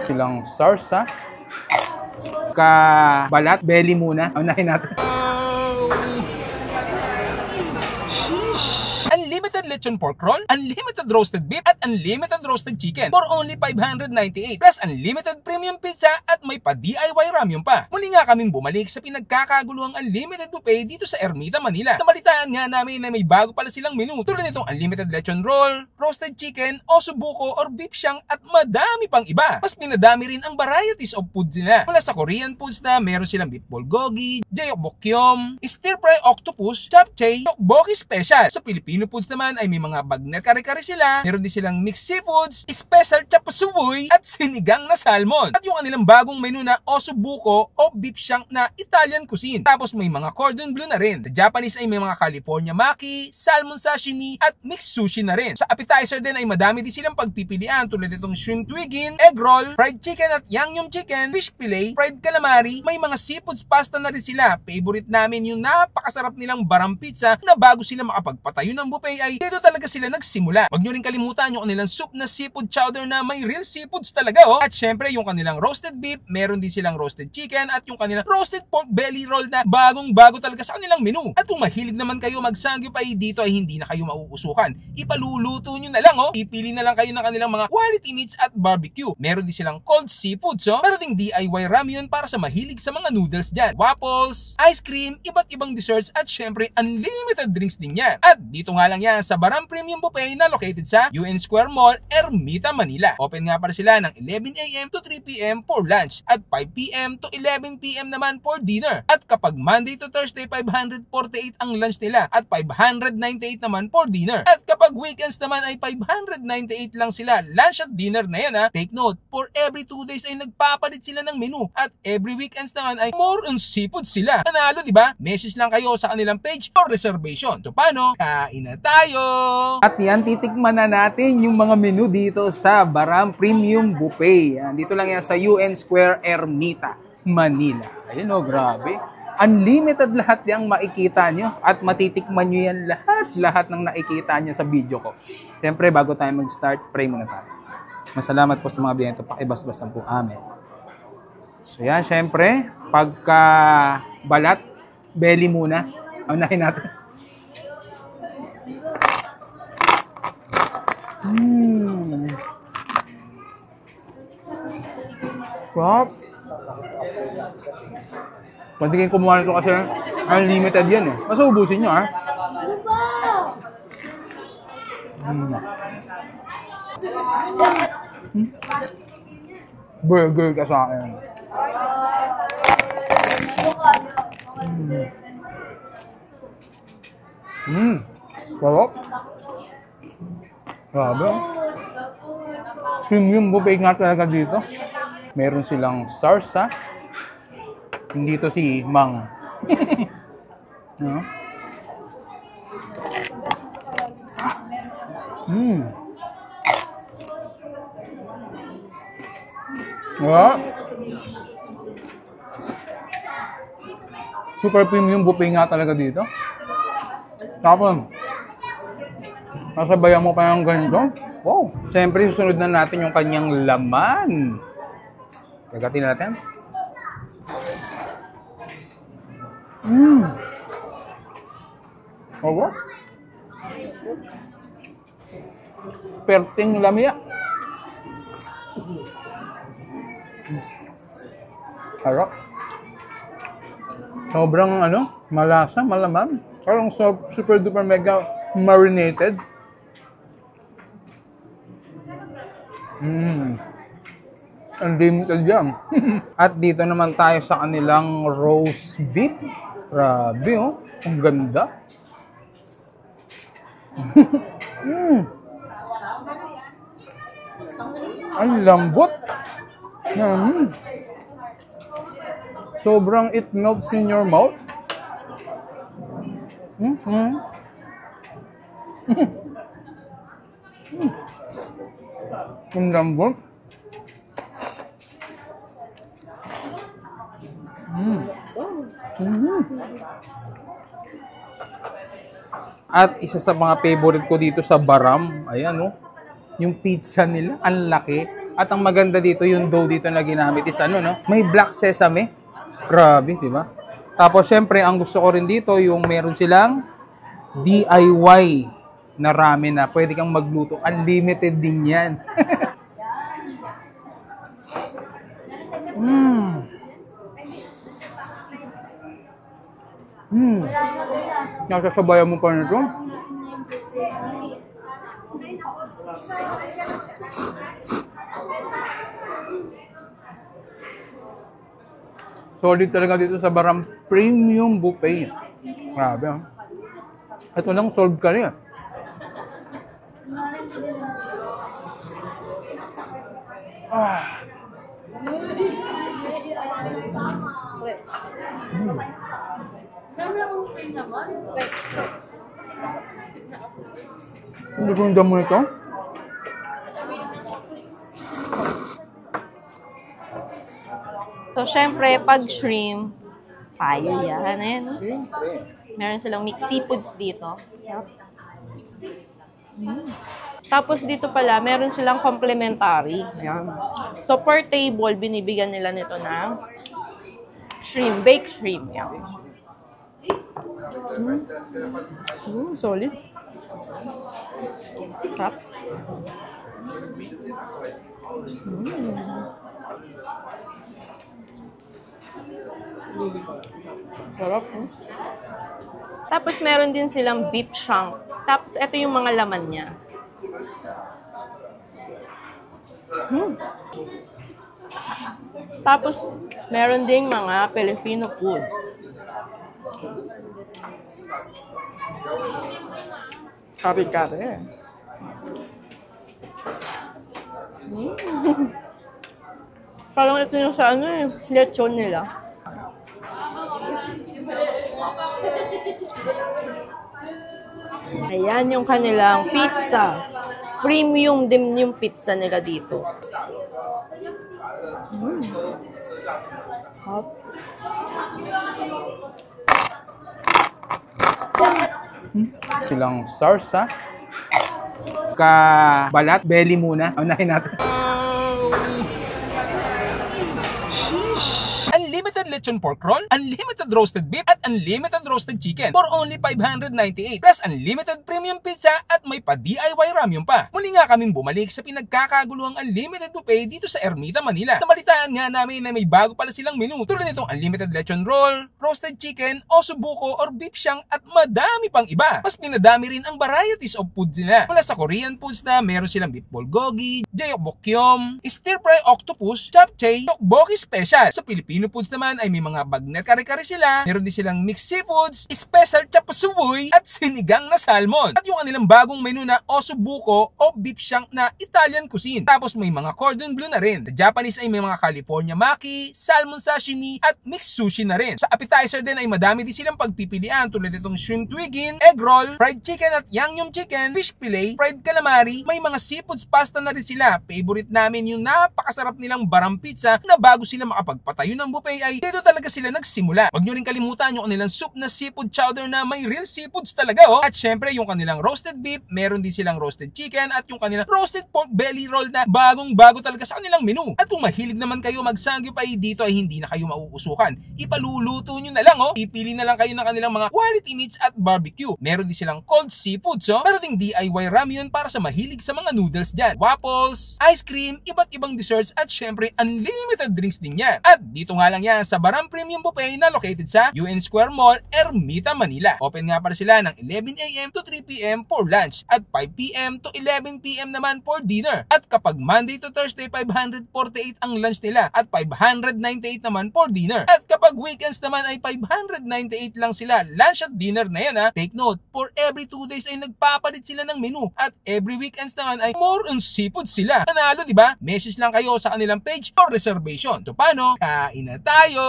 Silang sarsa. Kabalat, belly muna. Unahin natin. Unlimited lechon pork roll, unlimited roasted beef, at unlimited roasted chicken for only 598 plus unlimited premium pizza at may pa-DIY ramyun pa. Muli nga kaming bumalik sa pinagkakaguluhang unlimited buffet dito sa Ermita, Manila. Nabalitaan nga namin na may bago pala silang menu tulad nitong unlimited lechon roll, roasted chicken, osobuco or beef shank at madami pang iba. Mas pinadami rin ang varieties of foods nila. Mula sa Korean foods na meron silang beef bulgogi, jjajangmyeon, stir fry octopus, japchae, tteokbokki special. Sa Filipino foods naman ay may mga bagnet kare-kare sila. Meron din silang mixed seafoods, special chapasuboy at sinigang na salmon. At yung kanilang bagong menu na osobuco o beef shank na Italian cuisine. Tapos may mga cordon bleu na rin. Sa Japanese ay may mga California maki, salmon sashimi at mixed sushi na rin. Sa appetizer din ay madami din silang pagpipilian tulad nitong shrimp twigin, egg roll, fried chicken at yangnyeom chicken, fish fillet, fried calamari. May mga seafoods pasta na rin sila. Favorite namin yung napakasarap nilang barang pizza na bago sila makapagpatayo ng buffet ay dito talaga sila nagsimula. Huwag nyo rin kalimutan yung kanilang soup na seafood chowder na may real seafoods talaga At syempre yung kanilang roasted beef, meron din silang roasted chicken at yung kanilang roasted pork belly roll na bagong-bago talaga sa kanilang menu. At kung mahilig naman kayo magsangyup ay dito ay hindi na kayo mauusukan. Ipaluluto nyo na lang Ipili na lang kayo ng kanilang mga quality meats at barbecue. Meron din silang cold seafoods Meron ding DIY ramyun para sa mahilig sa mga noodles dyan. Waffles, ice cream, iba't ibang desserts at syempre unlimited drinks din yan. At dito nga lang yan sa Baram Premium Buffet na located sa UN Square Mall, Ermita, Manila. Open nga para sila ng 11 AM to 3 PM for lunch at 5 PM to 11 PM naman for dinner. At kapag Monday to Thursday, 548 ang lunch nila at 598 naman for dinner. At kapag weekends naman ay 598 lang sila. Lunch at dinner na yan Take note, for every 2 days ay nagpapalit sila ng menu at every weekends naman ay more on seafood sila. Panalo, di ba? Message lang kayo sa kanilang page for reservation. So paano? Kain na tayo! At yan, titikman na natin yung mga menu dito sa Baram Premium Buffet. Yan, dito lang yan sa UN Square, Ermita, Manila. Ayun grabe. Unlimited lahat yung makikita nyo at matitikman nyo yan lahat ng nakikita nyo sa video ko. Siyempre, bago tayo mag-start, pray muna tayo. Masalamat po sa mga biyento, pakibasbasan po. Amen. So yan, siyempre, pagka balat, belly muna. Unahin natin. Wow. Pwede kayong kumuha nito kasi unlimited yan Basta ubusin nyo Burger ka sa akin. Sarap. Grabe Premium buffet nga talaga dito. Meron silang sarsa. Hindi to si Mang. Super premium buffet nga talaga dito. Tapos, nasabayan mo pa ng ganito. Wow! Siyempre, susunod na natin yung kanyang laman. Kagatin natin. Oh, perting lamia. Sarap. Sobrang malasa, malaman. Parang super duper mega marinated. Unlimited yan. At dito naman tayo sa kanilang roast beef. Grabe ang ganda. Ang lambot. Sobrang it melts in your mouth. Ang lambot. At isa sa mga favorite ko dito sa Baram, ayan yung pizza nila, ang laki At ang maganda dito, yung dough dito na ginamit is ano, no? May black sesame. Grabe, di ba? Tapos, syempre, ang gusto ko rin dito, yung meron silang DIY na ramen na pwede kang magluto. Unlimited din yan. Nasasabayan mo pa nito. Solid talaga dito sa Baram Premium Buffet. Grabe, ha? Ito lang, solve ka rin. Hindi ko yung damo nito. So, syempre, pag shrimp, tayo yan. Ayan. Meron silang mixed seafoods dito. Tapos dito pala, meron silang complimentary. Ayan. So, per table, binibigyan nila nito ng shrimp, baked shrimp. Ayan. Solid. Sarap. Sarap. Tapos meron din silang beef shank. Tapos ito yung mga laman niya. Tapos meron ding mga Filipino food. Kare-kare. Parang ito yung sa ano eh, lechon nila. Ayan yung kanilang pizza. Premium din yung pizza nila dito. Hot. Silang sarsa. Kabalat, belly muna. Unahin natin. Unlimited lechon pork roll, unlimited roasted beef, at unlimited roasted chicken for only 598 plus unlimited premium pizza at may pa-DIY ramyun pa. Muli nga kaming bumalik sa pinagkakaguluhang unlimited buffet dito sa Ermita, Manila. Nabalitaan nga namin na may bago pala silang menu tulad nitong unlimited lechon roll, roasted chicken, osobuco or beef shank at madami pang iba. Mas pinadami rin ang varieties of foods nila. Mula sa Korean foods na meron silang beef bulgogi, jjajangmyeon, stir fry octopus, japchae, tteokbokki special. Sa Filipino foods naman ay may mga bagnet kare-kare sila. Meron din silang mixed seafoods, special chapasuboy at sinigang na salmon. At yung kanilang bagong menu na osobuco o beef shank na Italian cuisine. Tapos may mga cordon bleu na rin. Sa Japanese ay may mga California maki, salmon sashimi at mixed sushi na rin. Sa appetizer din ay madami din silang pagpipilian tulad nitong shrimp twigin, egg roll, fried chicken at yangnyeom chicken, fish fillet, fried calamari. May mga seafoods pasta na rin sila. Favorite namin yung napakasarap nilang Baram Pizza na bago sila makapagpatayo ng buffet ay dito talaga sila nagsimula. Huwag nyo rin kalimutan yung kanilang soup na seafood chowder na may real seafoods talaga, oh. At syempre yung kanilang roasted beef, meron din silang roasted chicken at yung kanilang roasted pork belly roll na bagong bago talaga sa kanilang menu. At kung mahilig naman kayo mag-sangyupay dito ay hindi na kayo mauusukan. Ipaluluto nyo na lang, oh. Pipili na lang kayo ng kanilang mga quality meats at barbecue. Meron din silang cold seafoods, oh. Meron ding DIY ramyun para sa mahilig sa mga noodles dyan. Waffles, ice cream, iba't ibang desserts at syempre unlimited drinks din yan. At dito nga lang yan sa Baram Premium Buffet na located sa UN Square Mall, Ermita, Manila. Open nga para sila ng 11 AM to 3 PM for lunch at 5 PM to 11 PM naman for dinner. At kapag Monday to Thursday, 548 ang lunch nila at 598 naman for dinner. At kapag weekends naman ay 598 lang sila. Lunch at dinner na yan, ha. Take note, for every 2 days ay nagpapalit sila ng menu at every weekends naman ay more on seafood sila. Panalo, di ba? Message lang kayo sa kanilang page or reservation. So paano? Kain na tayo!